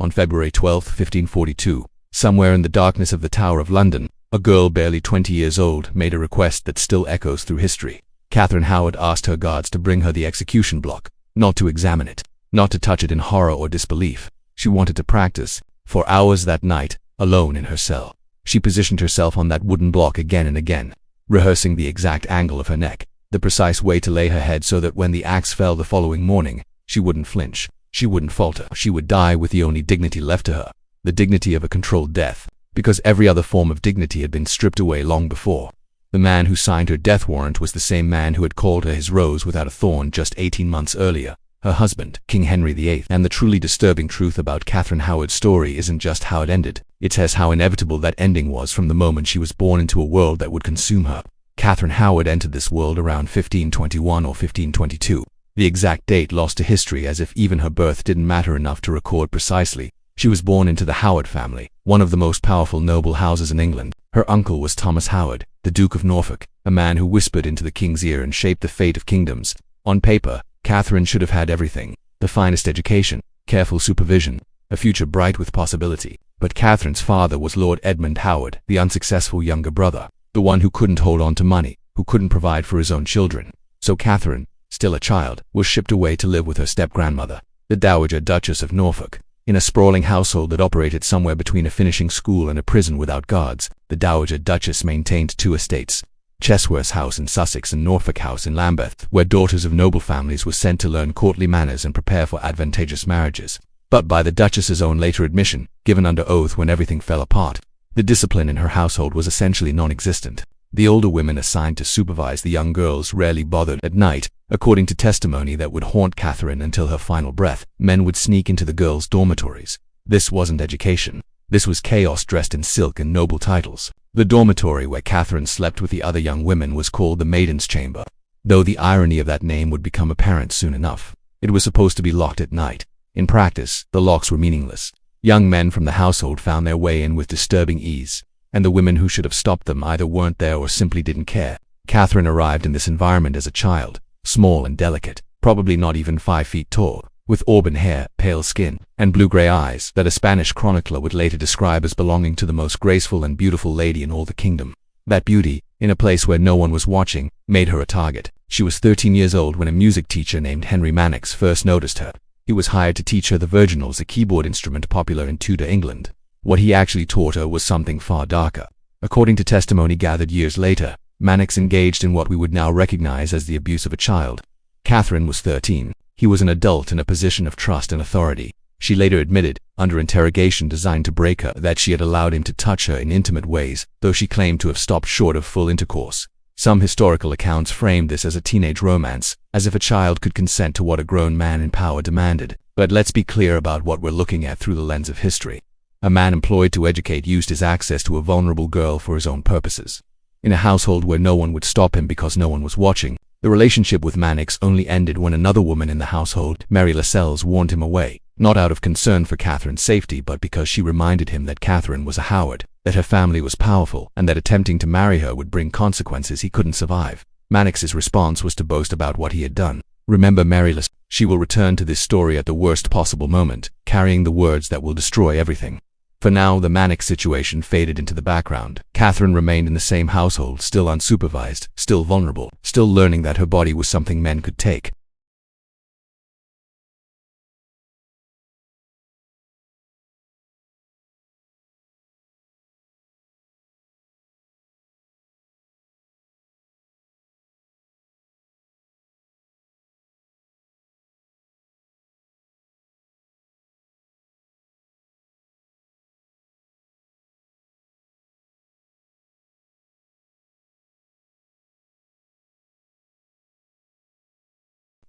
On February 12, 1542, somewhere in the darkness of the Tower of London, a girl barely 20 years old made a request that still echoes through history. Catherine Howard asked her guards to bring her the execution block, not to examine it, not to touch it in horror or disbelief. She wanted to practice, for hours that night, alone in her cell. She positioned herself on that wooden block again and again, rehearsing the exact angle of her neck, the precise way to lay her head so that when the axe fell the following morning, she wouldn't flinch, she wouldn't falter. She would die with the only dignity left to her, the dignity of a controlled death, because every other form of dignity had been stripped away long before. The man who signed her death warrant was the same man who had called her his rose without a thorn just 18 months earlier, her husband, King Henry VIII. And the truly disturbing truth about Catherine Howard's story isn't just how it ended, it says how inevitable that ending was from the moment she was born into a world that would consume her. Catherine Howard entered this world around 1521 or 1522. The exact date lost to history, as if even her birth didn't matter enough to record precisely. She was born into the Howard family, one of the most powerful noble houses in England. Her uncle was Thomas Howard, the Duke of Norfolk, a man who whispered into the king's ear and shaped the fate of kingdoms. On paper, Catherine should have had everything: the finest education, careful supervision, a future bright with possibility. But Catherine's father was Lord Edmund Howard, the unsuccessful younger brother, the one who couldn't hold on to money, who couldn't provide for his own children. So Catherine, still a child, was shipped away to live with her step-grandmother, the Dowager Duchess of Norfolk. In a sprawling household that operated somewhere between a finishing school and a prison without guards, the Dowager Duchess maintained 2 estates: Chesworth House in Sussex and Norfolk House in Lambeth, where daughters of noble families were sent to learn courtly manners and prepare for advantageous marriages. But by the Duchess's own later admission, given under oath when everything fell apart, the discipline in her household was essentially non-existent. The older women assigned to supervise the young girls rarely bothered at night. According to testimony that would haunt Catherine until her final breath, men would sneak into the girls' dormitories. This wasn't education. This was chaos dressed in silk and noble titles. The dormitory where Catherine slept with the other young women was called the Maiden's Chamber, though the irony of that name would become apparent soon enough. It was supposed to be locked at night. In practice, the locks were meaningless. Young men from the household found their way in with disturbing ease, and the women who should have stopped them either weren't there or simply didn't care. Catherine arrived in this environment as a child, small and delicate, probably not even 5 feet tall, with auburn hair, pale skin, and blue-gray eyes that a Spanish chronicler would later describe as belonging to the most graceful and beautiful lady in all the kingdom. That beauty, in a place where no one was watching, made her a target. She was 13 years old when a music teacher named Henry Mannix first noticed her. He was hired to teach her the virginals, a keyboard instrument popular in Tudor England. What he actually taught her was something far darker. According to testimony gathered years later, Mannix engaged in what we would now recognize as the abuse of a child. Catherine was 13. He was an adult in a position of trust and authority. She later admitted, under interrogation designed to break her, that she had allowed him to touch her in intimate ways, though she claimed to have stopped short of full intercourse. Some historical accounts framed this as a teenage romance, as if a child could consent to what a grown man in power demanded. But let's be clear about what we're looking at through the lens of history. A man employed to educate used his access to a vulnerable girl for his own purposes. In a household where no one would stop him because no one was watching, the relationship with Mannix only ended when another woman in the household, Mary Lascelles, warned him away, not out of concern for Catherine's safety but because she reminded him that Catherine was a Howard, that her family was powerful, and that attempting to marry her would bring consequences he couldn't survive. Mannix's response was to boast about what he had done. Remember Mary Lascelles. She will return to this story at the worst possible moment, carrying the words that will destroy everything. For now, the Mannix situation faded into the background. Catherine remained in the same household, still unsupervised, still vulnerable, still learning that her body was something men could take.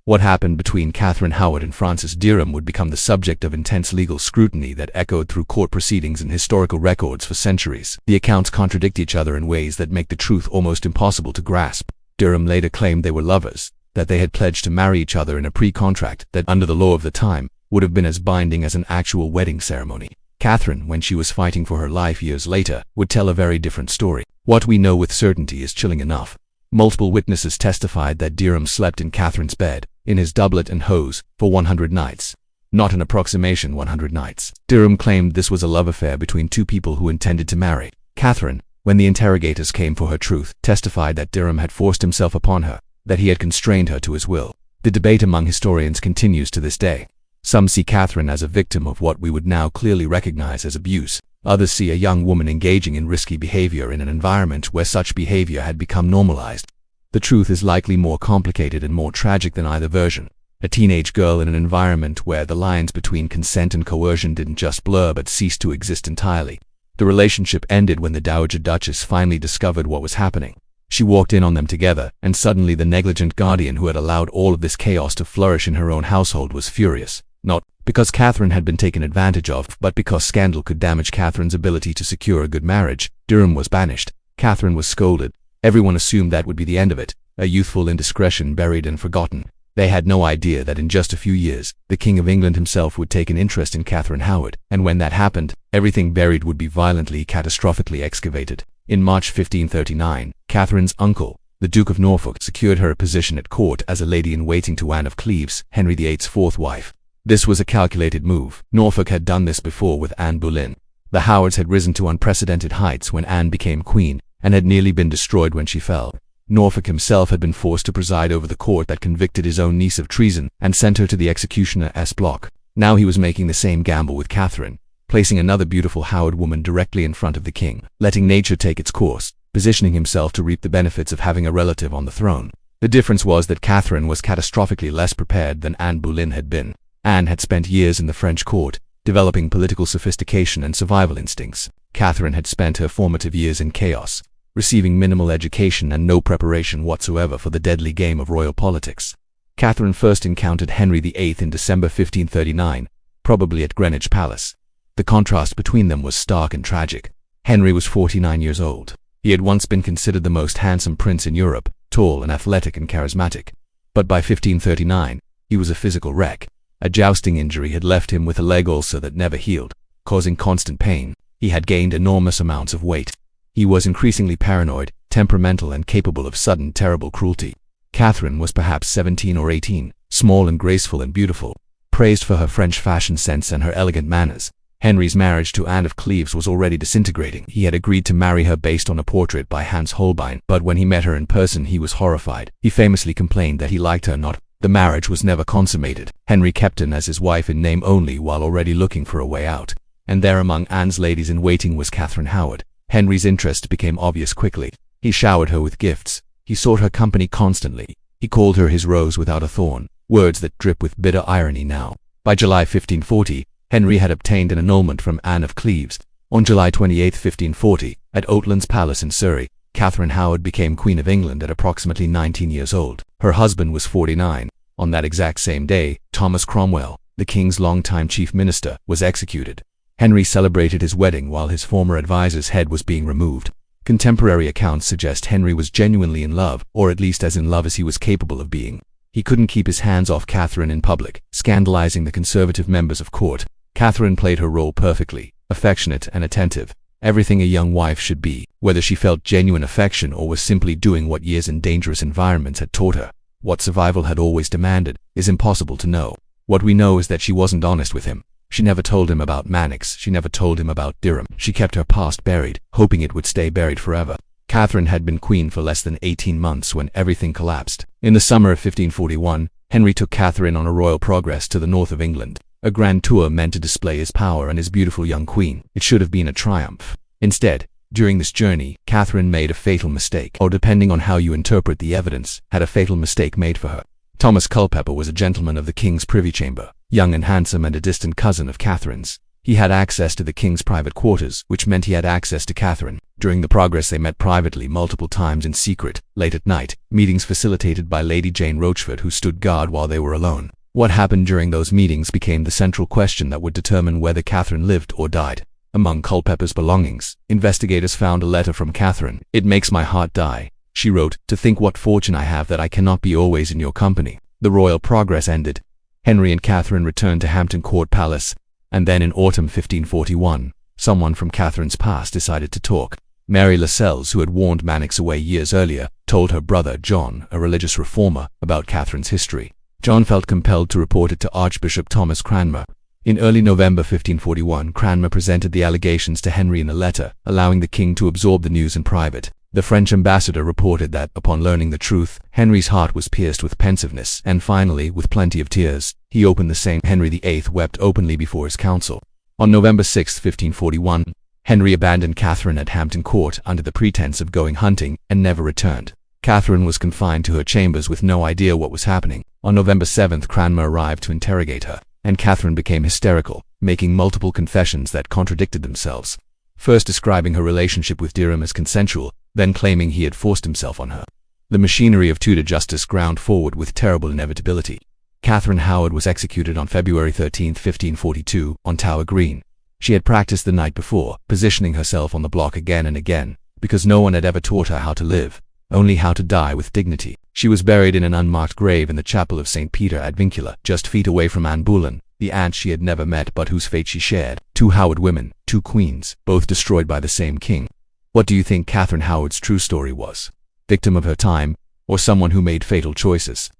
What happened between Catherine Howard and Francis Dereham would become the subject of intense legal scrutiny that echoed through court proceedings and historical records for centuries. The accounts contradict each other in ways that make the truth almost impossible to grasp. Dereham later claimed they were lovers, that they had pledged to marry each other in a pre-contract that, under the law of the time, would have been as binding as an actual wedding ceremony. Catherine, when she was fighting for her life years later, would tell a very different story. What we know with certainty is chilling enough. Multiple witnesses testified that Dereham slept in Catherine's bed, in his doublet and hose, for 100 nights. not an approximation 100 nights. Derham claimed this was a love affair between two people who intended to marry. Catherine, when the interrogators came for her truth, testified that Derham had forced himself upon her, that he had constrained her to his will. The debate among historians continues to this day. Some see Catherine as a victim of what we would now clearly recognize as abuse. Others see a young woman engaging in risky behavior in an environment where such behavior had become normalized. The truth is likely more complicated and more tragic than either version. A teenage girl in an environment where the lines between consent and coercion didn't just blur but ceased to exist entirely. The relationship ended when the Dowager Duchess finally discovered what was happening. She walked in on them together, and suddenly the negligent guardian who had allowed all of this chaos to flourish in her own household was furious. Not because Catherine had been taken advantage of, but because scandal could damage Catherine's ability to secure a good marriage. Derham was banished. Catherine was scolded. Everyone assumed that would be the end of it, a youthful indiscretion buried and forgotten. They had no idea that in just a few years, the King of England himself would take an interest in Catherine Howard, and when that happened, everything buried would be violently, catastrophically excavated. In March 1539, Catherine's uncle, the Duke of Norfolk, secured her a position at court as a lady-in-waiting to Anne of Cleves, Henry VIII's fourth wife. This was a calculated move. Norfolk had done this before with Anne Boleyn. The Howards had risen to unprecedented heights when Anne became queen, and had nearly been destroyed when she fell. Norfolk himself had been forced to preside over the court that convicted his own niece of treason and sent her to the executioner's block. Now he was making the same gamble with Catherine, placing another beautiful Howard woman directly in front of the king, letting nature take its course, positioning himself to reap the benefits of having a relative on the throne. The difference was that Catherine was catastrophically less prepared than Anne Boleyn had been. Anne had spent years in the French court, developing political sophistication and survival instincts. Catherine had spent her formative years in chaos, receiving minimal education and no preparation whatsoever for the deadly game of royal politics. Catherine first encountered Henry VIII in December 1539, probably at Greenwich Palace. The contrast between them was stark and tragic. Henry was 49 years old. He had once been considered the most handsome prince in Europe, tall and athletic and charismatic. But by 1539, he was a physical wreck. A jousting injury had left him with a leg ulcer that never healed, causing constant pain. He had gained enormous amounts of weight. He was increasingly paranoid, temperamental, and capable of sudden, terrible cruelty. Catherine was perhaps 17 or 18, small and graceful and beautiful, praised for her French fashion sense and her elegant manners. Henry's marriage to Anne of Cleves was already disintegrating. He had agreed to marry her based on a portrait by Hans Holbein, but when he met her in person he was horrified. He famously complained that he liked her not. The marriage was never consummated. Henry kept Anne as his wife in name only while already looking for a way out. And there among Anne's ladies-in-waiting was Catherine Howard. Henry's interest became obvious quickly. He showered her with gifts. He sought her company constantly. He called her his rose without a thorn, words that drip with bitter irony now. By July 1540, Henry had obtained an annulment from Anne of Cleves. On July 28, 1540, at Oatlands Palace in Surrey, Catherine Howard became Queen of England at approximately 19 years old. Her husband was 49. On that exact same day, Thomas Cromwell, the king's longtime chief minister, was executed. Henry celebrated his wedding while his former advisor's head was being removed. Contemporary accounts suggest Henry was genuinely in love, or at least as in love as he was capable of being. He couldn't keep his hands off Catherine in public, scandalizing the conservative members of court. Catherine played her role perfectly, affectionate and attentive, everything a young wife should be, whether she felt genuine affection or was simply doing what years in dangerous environments had taught her. What survival had always demanded is impossible to know. What we know is that she wasn't honest with him. She never told him about Mannix. She never told him about Derham. She kept her past buried, hoping it would stay buried forever. Catherine had been queen for less than 18 months when everything collapsed. In the summer of 1541, Henry took Catherine on a royal progress to the north of England. A grand tour meant to display his power and his beautiful young queen. It should have been a triumph. Instead, during this journey, Catherine made a fatal mistake, or depending on how you interpret the evidence, had a fatal mistake made for her. Thomas Culpeper was a gentleman of the king's privy chamber, young and handsome and a distant cousin of Catherine's. He had access to the king's private quarters, which meant he had access to Catherine. During the progress they met privately multiple times in secret, late at night, meetings facilitated by Lady Jane Rochford who stood guard while they were alone. What happened during those meetings became the central question that would determine whether Catherine lived or died. Among Culpeper's belongings, investigators found a letter from Catherine. "It makes my heart die," she wrote, "to think what fortune I have that I cannot be always in your company." The royal progress ended. Henry and Catherine returned to Hampton Court Palace, and then in autumn 1541, someone from Catherine's past decided to talk. Mary Lascelles, who had warned Mannix away years earlier, told her brother John, a religious reformer, about Catherine's history. John felt compelled to report it to Archbishop Thomas Cranmer. In early November 1541, Cranmer presented the allegations to Henry in a letter, allowing the king to absorb the news in private. The French ambassador reported that, upon learning the truth, Henry's heart was pierced with pensiveness, and finally, with plenty of tears, he opened the same. Henry VIII wept openly before his council. On November 6, 1541, Henry abandoned Catherine at Hampton Court under the pretense of going hunting and never returned. Catherine was confined to her chambers with no idea what was happening. On November 7, Cranmer arrived to interrogate her, and Catherine became hysterical, making multiple confessions that contradicted themselves. First describing her relationship with Derham as consensual, then claiming he had forced himself on her. The machinery of Tudor justice ground forward with terrible inevitability. Catherine Howard was executed on February 13, 1542, on Tower Green. She had practiced the night before, positioning herself on the block again and again, because no one had ever taught her how to live, only how to die with dignity. She was buried in an unmarked grave in the chapel of St. Peter ad Vincula, just feet away from Anne Boleyn, the aunt she had never met but whose fate she shared. Two Howard women, two queens, both destroyed by the same king. What do you think Catherine Howard's true story was? Victim of her time, or someone who made fatal choices?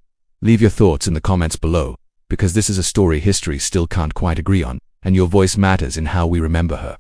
Leave your thoughts in the comments below, because this is a story history still can't quite agree on, and your voice matters in how we remember her.